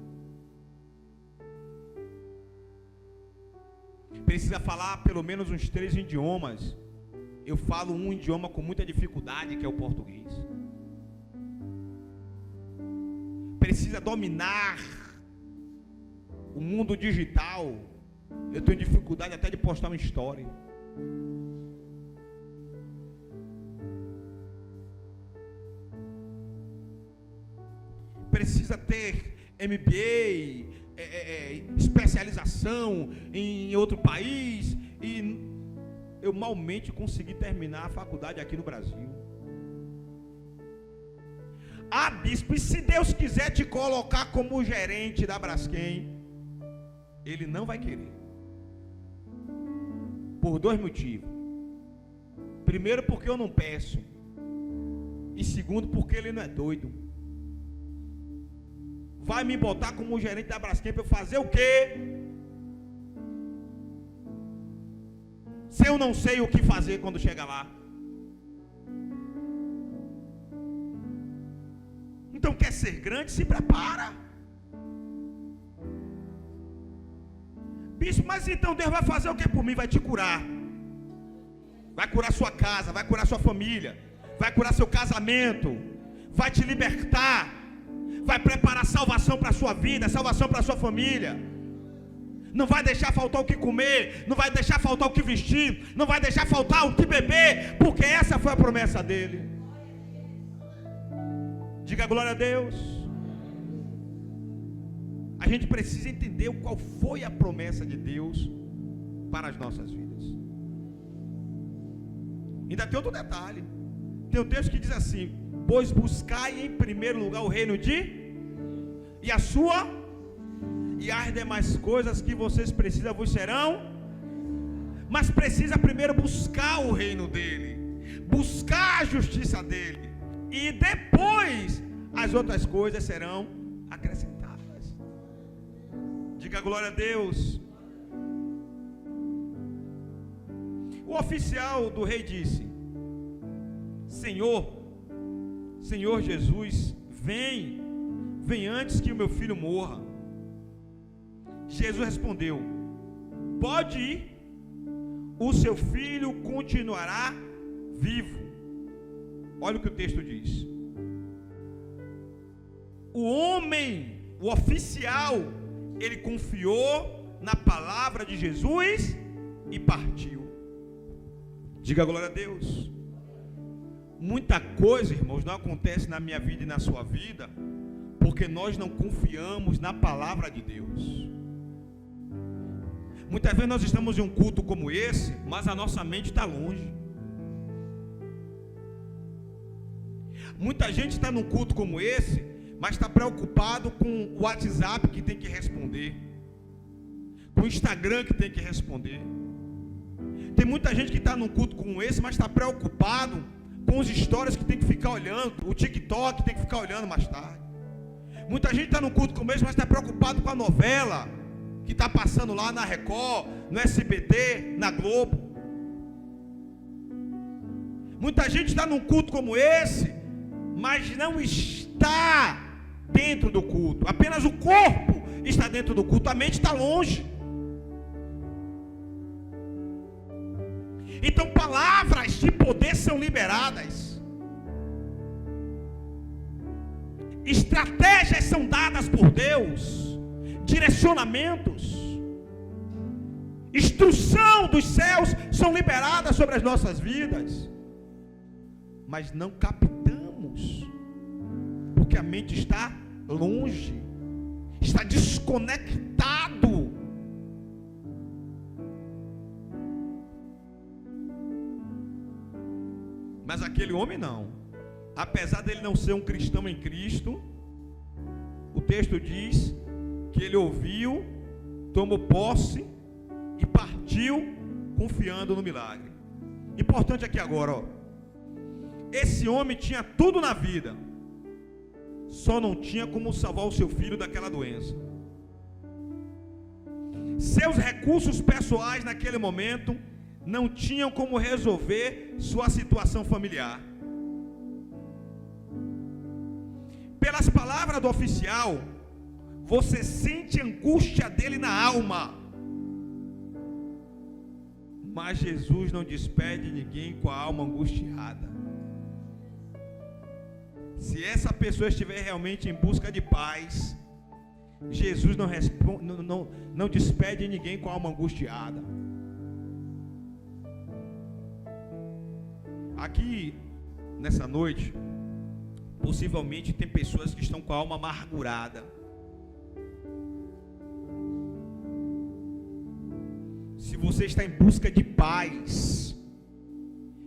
Precisa falar pelo menos uns 3 idiomas. Eu falo um idioma com muita dificuldade, que é o português. Precisa dominar o mundo digital. Eu tenho dificuldade até de postar uma história. Precisa ter MBA, especialização em outro país, e eu malmente consegui terminar a faculdade aqui no Brasil. Ah, bispo, e se Deus quiser te colocar como gerente da Braskem? Ele não vai querer, por 2 motivos. Primeiro, porque eu não peço, e segundo, porque ele não é doido. Vai me botar como gerente da Braskem para eu fazer o quê? Se eu não sei o que fazer quando chega lá. Então, quer ser grande? Se prepara. Bispo, mas então Deus vai fazer o que por mim? Vai te curar. Vai curar sua casa, vai curar sua família, vai curar seu casamento, vai te libertar, vai preparar salvação para a sua vida, salvação para a sua família. Não vai deixar faltar o que comer, não vai deixar faltar o que vestir, não vai deixar faltar o que beber, porque essa foi a promessa dele. Diga glória a Deus. A gente precisa entender qual foi a promessa de Deus para as nossas vidas. Ainda tem outro detalhe. Tem um texto que diz assim: pois buscai em primeiro lugar o reino e a sua, e as demais coisas que vocês precisam vos serão. Mas precisa primeiro buscar o reino dele, buscar a justiça dele, e depois as outras coisas serão acrescentadas. Diga glória a Deus. O oficial do rei disse: Senhor Jesus, vem antes que o meu filho morra. Jesus respondeu: pode ir, o seu filho continuará vivo. Olha o que o texto diz. O homem, o oficial, ele confiou na palavra de Jesus e partiu. Diga glória a Deus. Muita coisa, irmãos, não acontece na minha vida e na sua vida porque nós não confiamos na palavra de Deus. Muitas vezes nós estamos em um culto como esse, mas a nossa mente está longe. Muita gente está num culto como esse, mas está preocupado com o WhatsApp que tem que responder, com o Instagram que tem que responder. Tem muita gente que está num culto como esse, mas está preocupado com os stories que tem que ficar olhando, o TikTok que tem que ficar olhando mais tarde. Muita gente está num culto como esse, mas está preocupado com a novela que está passando lá na Record, no SBT, na Globo. Muita gente está num culto como esse, mas não está dentro do culto. Apenas o corpo está dentro do culto, a mente está longe. Então palavras de poder são liberadas, estratégias são dadas por Deus, direcionamentos, instrução dos céus são liberadas sobre as nossas vidas, mas não captamos, porque a mente está longe, está desconectado. Mas aquele homem não. Apesar dele não ser um cristão em Cristo, o texto diz que ele ouviu, tomou posse e partiu confiando no milagre. Importante aqui agora, ó. Esse homem tinha tudo na vida, só não tinha como salvar o seu filho daquela doença. Seus recursos pessoais naquele momento não tinham como resolver sua situação familiar. Pelas palavras do oficial, você sente a angústia dele na alma. Mas Jesus não despede ninguém com a alma angustiada. Se essa pessoa estiver realmente em busca de paz, Jesus não despede ninguém com a alma angustiada. Aqui, nessa noite, possivelmente tem pessoas que estão com a alma amargurada. Se você está em busca de paz,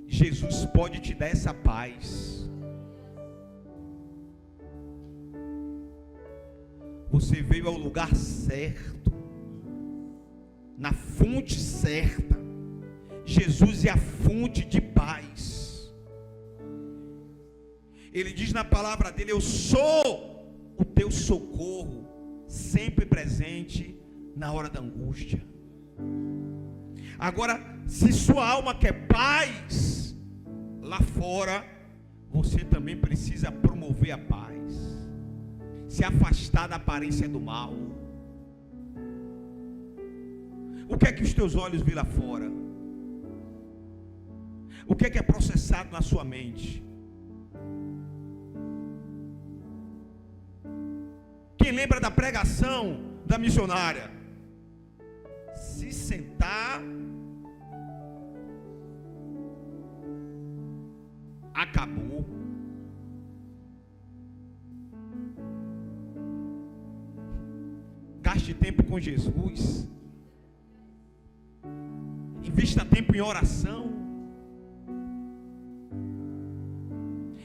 Jesus pode te dar essa paz. Você veio ao lugar certo, na fonte certa. Jesus é a fonte de paz. Ele diz na palavra dele: eu sou o teu socorro, sempre presente na hora da angústia. Agora, se sua alma quer paz, lá fora, você também precisa promover a paz. Se afastar da aparência do mal. O que é que os teus olhos veem lá fora? O que é processado na sua mente? Quem lembra da pregação da missionária? Se sentar, acabou. Gaste tempo com Jesus. Invista tempo em oração.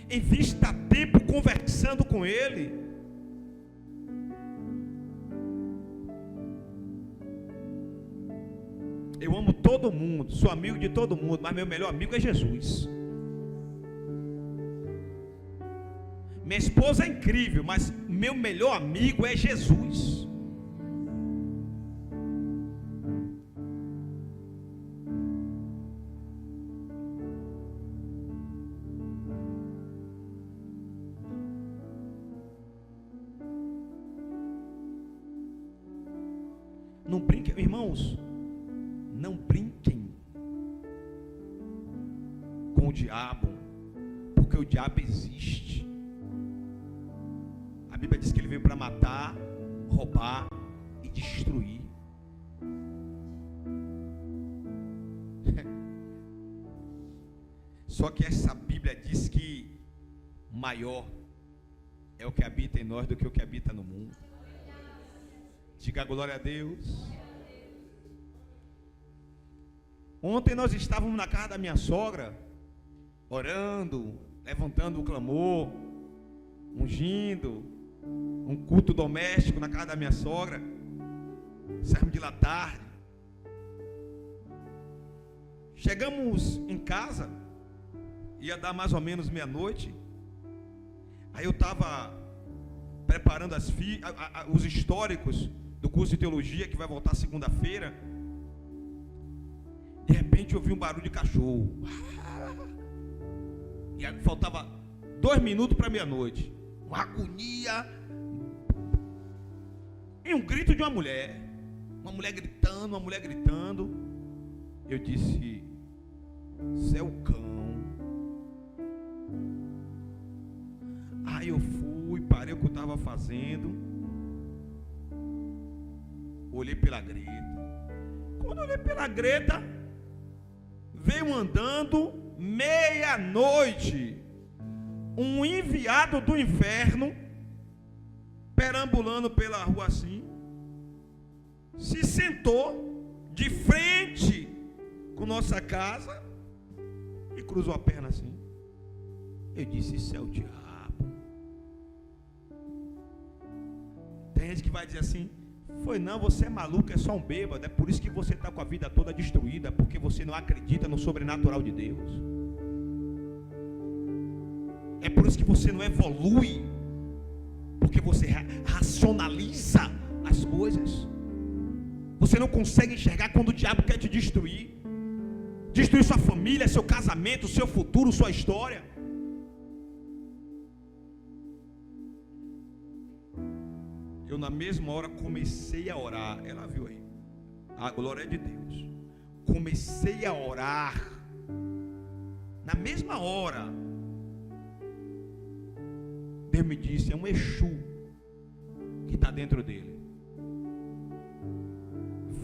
Invista tempo conversando com Ele. Eu amo todo mundo, sou amigo de todo mundo, mas meu melhor amigo é Jesus. Minha esposa é incrível, mas meu melhor amigo é Jesus. Não brinquem, irmãos, não brinquem com o diabo, porque o diabo existe. A Bíblia diz que ele veio para matar, roubar e destruir. Só que essa Bíblia diz que maior é o que habita em nós do que o que habita no mundo. Diga glória a Deus. Ontem nós estávamos na casa da minha sogra, orando, levantando o clamor, ungindo, um culto doméstico na casa da minha sogra. Saímos de lá tarde. Chegamos em casa, ia dar mais ou menos meia-noite. Aí eu estava preparando os históricos do curso de teologia que vai voltar segunda-feira. De repente eu ouvi um barulho de cachorro. E aí faltava 2 minutos para meia-noite. Uma agonia. E um grito de uma mulher. Uma mulher gritando. Eu disse: "Isso é o cão." Aí eu fui, parei o que eu estava fazendo. Olhei pela greta. Quando olhei pela greta, veio andando meia-noite, 1 um enviado do inferno, perambulando pela rua assim, se sentou de frente com nossa casa e cruzou a perna assim. Eu disse: isso é o diabo. Tem gente que vai dizer assim: foi não, você é maluco, é só um bêbado. É por isso que você está com a vida toda destruída, porque você não acredita no sobrenatural de Deus. É por isso que você não evolui, porque você racionaliza as coisas. Você não consegue enxergar quando o diabo quer te destruir. Destruir sua família, seu casamento, seu futuro, sua história. Eu na mesma hora comecei a orar. Ela viu aí. A glória é de Deus. Comecei a orar. Na mesma hora, Deus me disse: é um Exu que está dentro dele.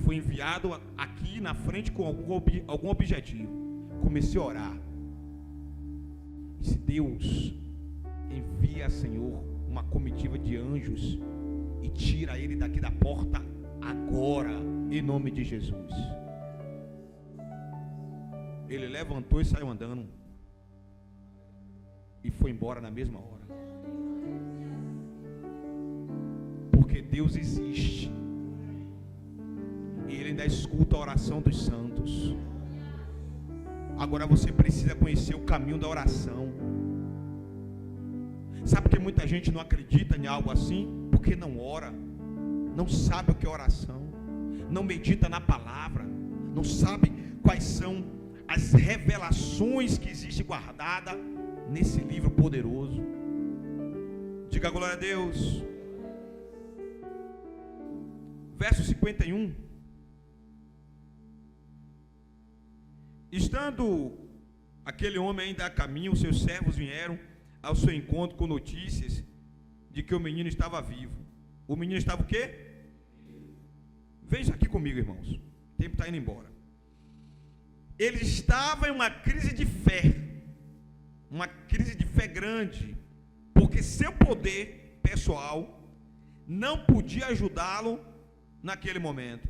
Foi enviado aqui na frente com algum objetivo. Comecei a orar. Disse: Deus, envia, Senhor, uma comitiva de anjos e tira ele daqui da porta agora, em nome de Jesus. Ele levantou e saiu andando e foi embora na mesma hora. Porque Deus existe. E Ele ainda escuta a oração dos santos. Agora você precisa conhecer o caminho da oração. Sabe por que muita gente não acredita em algo assim? Porque não ora, não sabe o que é oração, não medita na palavra, não sabe quais são as revelações que existe guardada nesse livro poderoso. Diga glória a Deus. Verso 51. Estando aquele homem ainda a caminho, seus servos vieram ao seu encontro com notícias de que o menino estava vivo. O menino estava o quê? Veja aqui comigo, irmãos. O tempo está indo embora. Ele estava em uma crise de fé. Uma crise de fé grande. Porque seu poder pessoal não podia ajudá-lo naquele momento.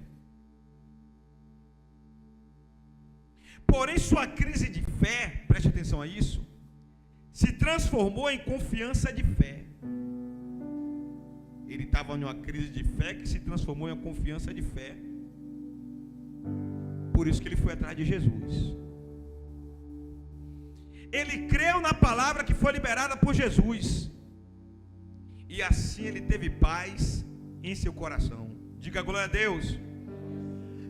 Porém, sua crise de fé, preste atenção a isso, se transformou em confiança de fé. Ele estava em uma crise de fé que se transformou em uma confiança de fé. Por isso que ele foi atrás de Jesus. Ele creu na palavra que foi liberada por Jesus. E assim ele teve paz em seu coração. Diga glória a Deus.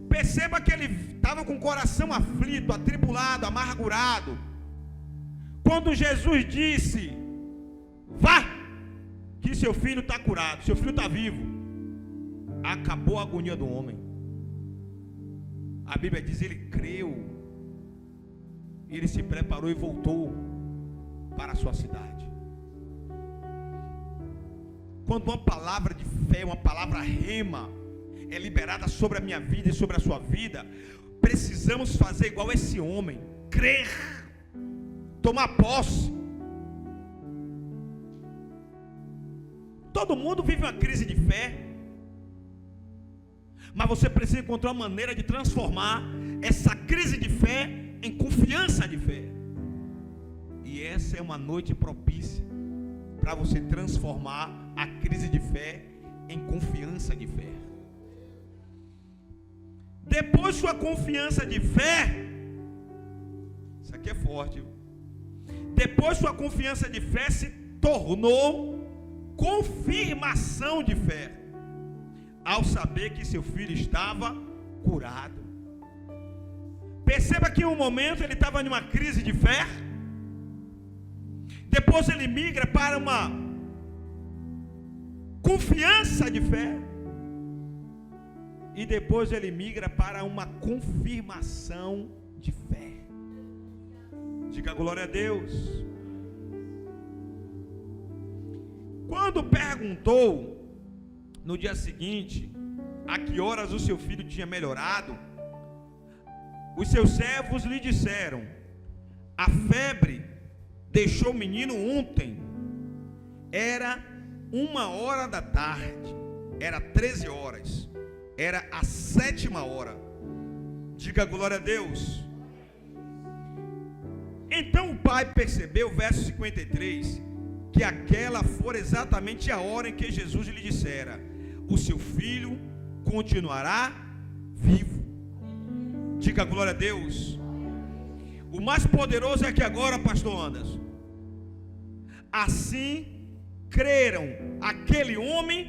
Perceba que ele estava com o coração aflito, atribulado, amargurado. Quando Jesus disse: vá, que seu filho está curado, seu filho está vivo, acabou a agonia do homem. A Bíblia diz: ele creu, ele se preparou e voltou para a sua cidade. Quando uma palavra de fé, uma palavra rema é liberada sobre a minha vida e sobre a sua vida, precisamos fazer igual esse homem, crer, tomar posse. Todo mundo vive uma crise de fé, mas você precisa encontrar uma maneira de transformar essa crise de fé em confiança de fé. E essa é uma noite propícia para você transformar a crise de fé em confiança de fé. Depois sua confiança de fé, isso aqui é forte, depois sua confiança de fé se tornou confirmação de fé, ao saber que seu filho estava curado. Perceba que em um momento ele estava em uma crise de fé, depois ele migra para uma confiança de fé, e depois ele migra para uma confirmação de fé. Diga glória a Deus. Quando perguntou no dia seguinte a que horas o seu filho tinha melhorado, os seus servos lhe disseram: a febre deixou o menino ontem, era 1h da tarde, era 13 horas, era a 7ª hora. Diga glória a Deus. Então o pai percebeu, verso 53, que aquela fora exatamente a hora em que Jesus lhe dissera: o seu filho continuará vivo. Diga glória a Deus. O mais poderoso é que agora, pastor Anderson, assim creram aquele homem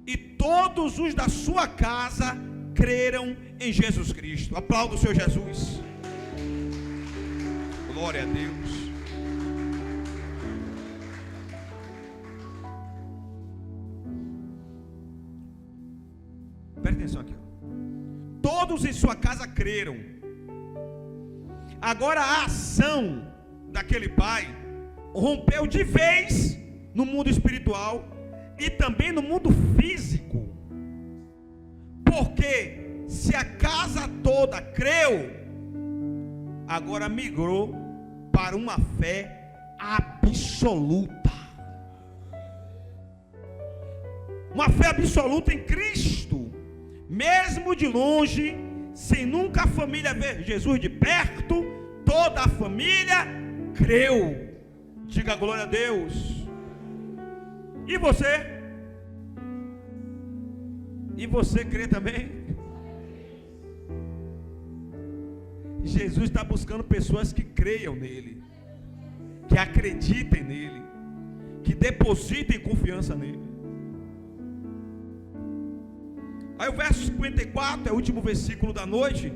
e todos os da sua casa creram em Jesus Cristo. Aplauda o Senhor Jesus. Glória a Deus. Presta atenção aqui. Todos em sua casa creram. Agora a ação daquele pai rompeu de vez no mundo espiritual e também no mundo físico. Porque se a casa toda creu, agora migrou para uma fé absoluta. Uma fé absoluta em Cristo. Mesmo de longe, sem nunca a família ver Jesus de perto, toda a família creu. Diga glória a Deus. E você? E você crê também? Jesus está buscando pessoas que creiam nele, que acreditem nele, que depositem confiança nele. Aí o verso 54 é o último versículo da noite.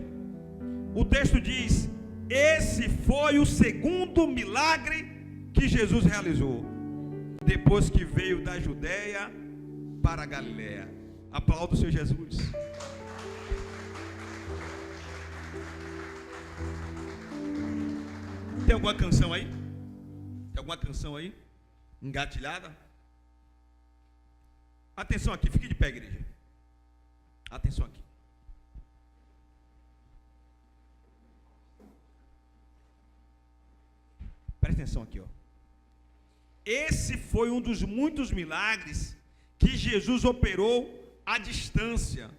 O texto diz: esse foi o segundo milagre que Jesus realizou depois que veio da Judeia para a Galileia. Aplauda o Senhor Jesus. Tem alguma canção aí? Tem alguma canção aí? Engatilhada? Atenção aqui, fique de pé, igreja. Atenção aqui. Presta atenção aqui, ó. Esse foi um dos muitos milagres que Jesus operou à distância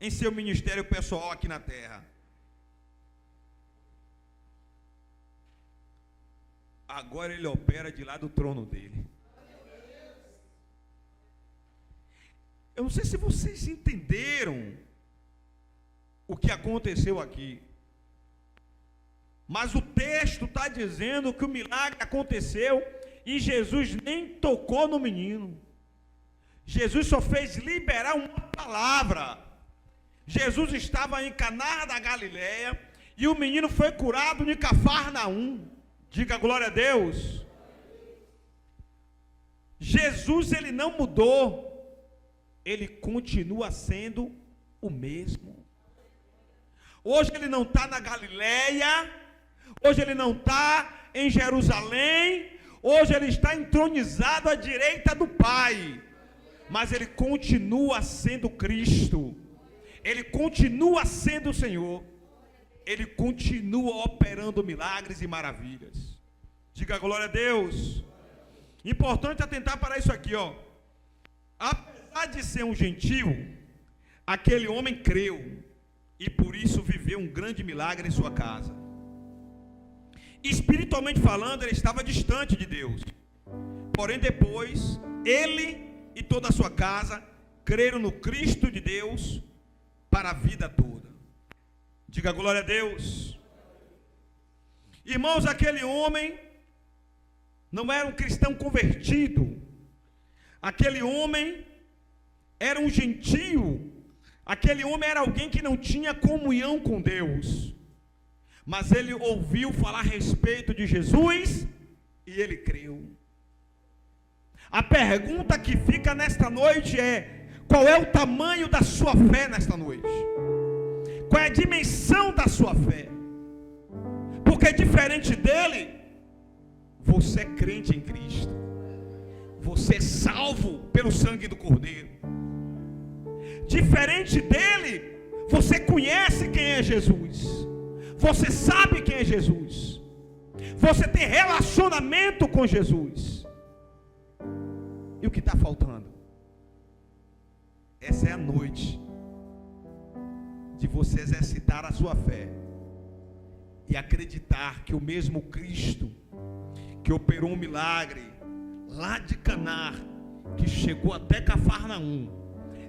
em seu ministério pessoal aqui na terra. Agora ele opera de lá do trono dele. Eu não sei se vocês entenderam o que aconteceu aqui, mas o texto está dizendo que o milagre aconteceu e Jesus nem tocou no menino. Jesus só fez liberar uma palavra. Jesus estava em Caná da Galileia e o menino foi curado em Cafarnaum. Diga glória a Deus. Jesus, ele não mudou. Ele continua sendo o mesmo. Hoje ele não está na Galileia, hoje ele não está em Jerusalém, hoje ele está entronizado à direita do Pai, mas ele continua sendo Cristo, ele continua sendo o Senhor, ele continua operando milagres e maravilhas. Diga glória a Deus. Importante atentar para isso aqui, ó. Apesar de ser um gentio, aquele homem creu e por isso viveu um grande milagre em sua casa. Espiritualmente falando, ele estava distante de Deus. Porém, depois, ele e toda a sua casa creram no Cristo de Deus para a vida toda. Diga glória a Deus. Irmãos, aquele homem não era um cristão convertido. Aquele homem era um gentio. Aquele homem era alguém que não tinha comunhão com Deus. Mas ele ouviu falar a respeito de Jesus e ele creu. A pergunta que fica nesta noite é: qual é o tamanho da sua fé nesta noite? Qual é a dimensão da sua fé? Porque diferente dele, você é crente em Cristo. Você é salvo pelo sangue do Cordeiro. Diferente dele, você conhece quem é Jesus. Você sabe quem é Jesus. Você tem relacionamento com Jesus. E o que está faltando? Essa é a noite de você exercitar a sua fé e acreditar que o mesmo Cristo que operou um milagre lá de Caná, que chegou até Cafarnaum,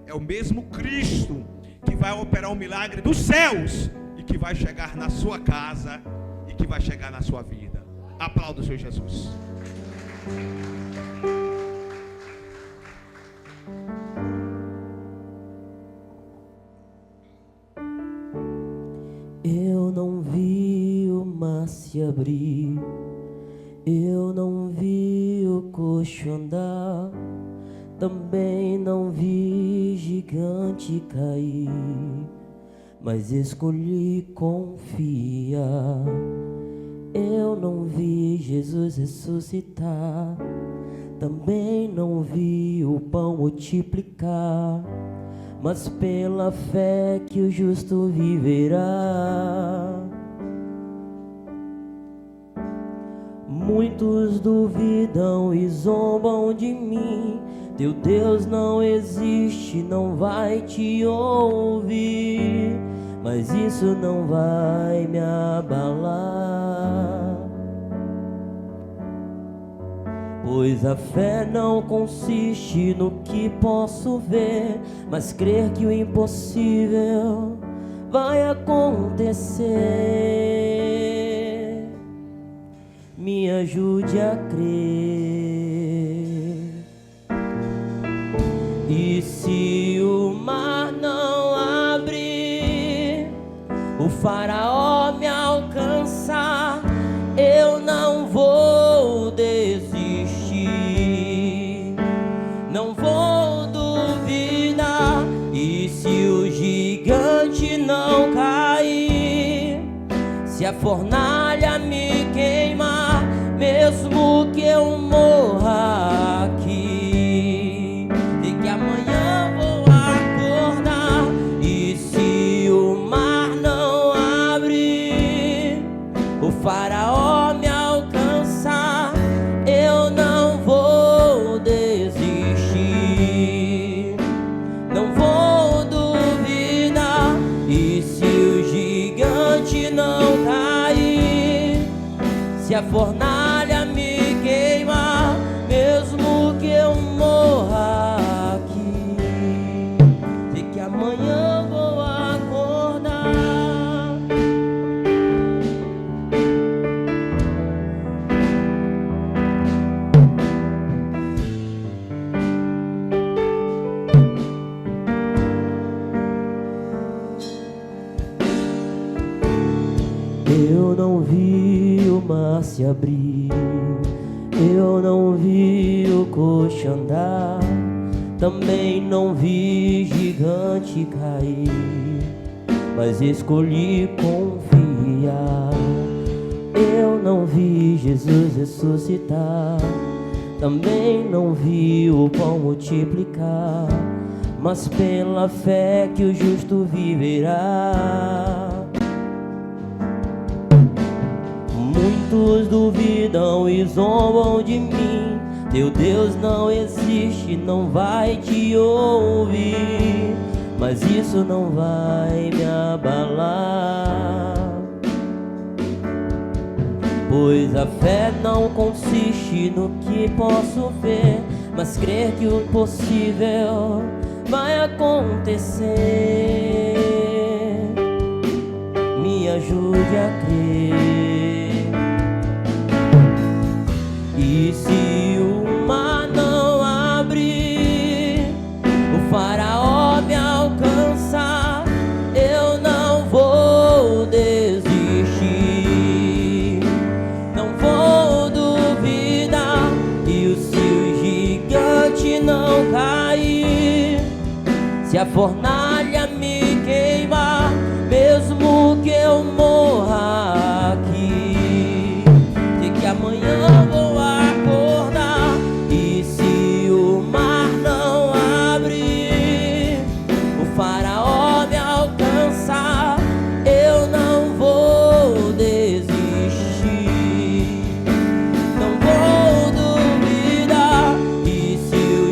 é o mesmo Cristo que vai operar um milagre dos céus e que vai chegar na sua casa e que vai chegar na sua vida. Aplauda o Senhor Jesus. Eu não vi o mar se abrir, eu não vi o coxo andar, também não vi gigante cair, mas escolhi confiar. Eu não vi Jesus ressuscitar, também não vi o pão multiplicar, mas pela fé que o justo viverá. Muitos duvidam e zombam de mim, teu Deus não existe, não vai te ouvir, mas isso não vai me abalar. Pois a fé não consiste no que posso ver, mas crer que o impossível vai acontecer. Me ajude a crer. E se o mar não abrir, o faraó me alcançar, eu não vou desistir, não vou duvidar. E se o gigante não cair, se a fornalha me queimar, mesmo que eu morra aqui, de que amanhã vou acordar. E se o mar não abrir, o faraó me alcançar, eu não vou desistir, não vou duvidar. E se o gigante não cair, se a fornalha me queimar, mesmo que eu morra aqui, sei que amanhã vou acordar. Eu não vi o mar se abrir, eu não vi o coxo andar, também não vi gigante cair, mas escolhi confiar. Eu não vi Jesus ressuscitar, também não vi o pão multiplicar, mas pela fé que o justo viverá. Muitos duvidam e zombam de mim, teu Deus não existe, não vai te ouvir, mas isso não vai me abalar. Pois a fé não consiste no que posso ver, mas crer que o impossível vai acontecer. Me ajude a crer. E se o mar não abrir, o faraó me alcançar, eu não vou desistir, não vou duvidar. E se o gigante não cair, se a fornalha me queimar, mesmo que eu morra aqui, sei que amanhã vou acordar. E se o mar não abrir, o faraó me alcançar, eu não vou desistir, não vou duvidar. E se o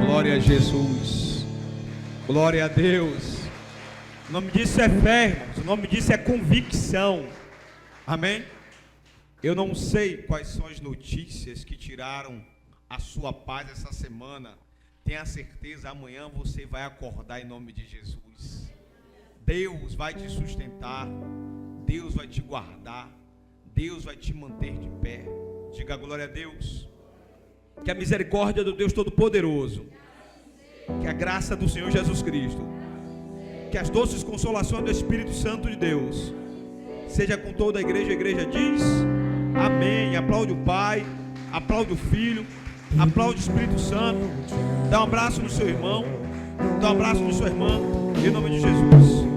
Glória a Jesus. Glória a Deus. O nome disso é fé, irmãos. O nome disso é convicção. Amém? Eu não sei quais são as notícias que tiraram a sua paz essa semana. Tenha certeza, amanhã você vai acordar em nome de Jesus. Deus vai te sustentar. Deus vai te guardar. Deus vai te manter de pé. Diga glória a Deus. Que a misericórdia do Deus Todo-Poderoso, que a graça do Senhor Jesus Cristo, que as doces consolações do Espírito Santo de Deus seja com toda a igreja. A igreja diz amém. Aplaude o Pai, aplaude o Filho, aplaude o Espírito Santo. Dá um abraço no seu irmão, dá um abraço na sua irmã, em nome de Jesus.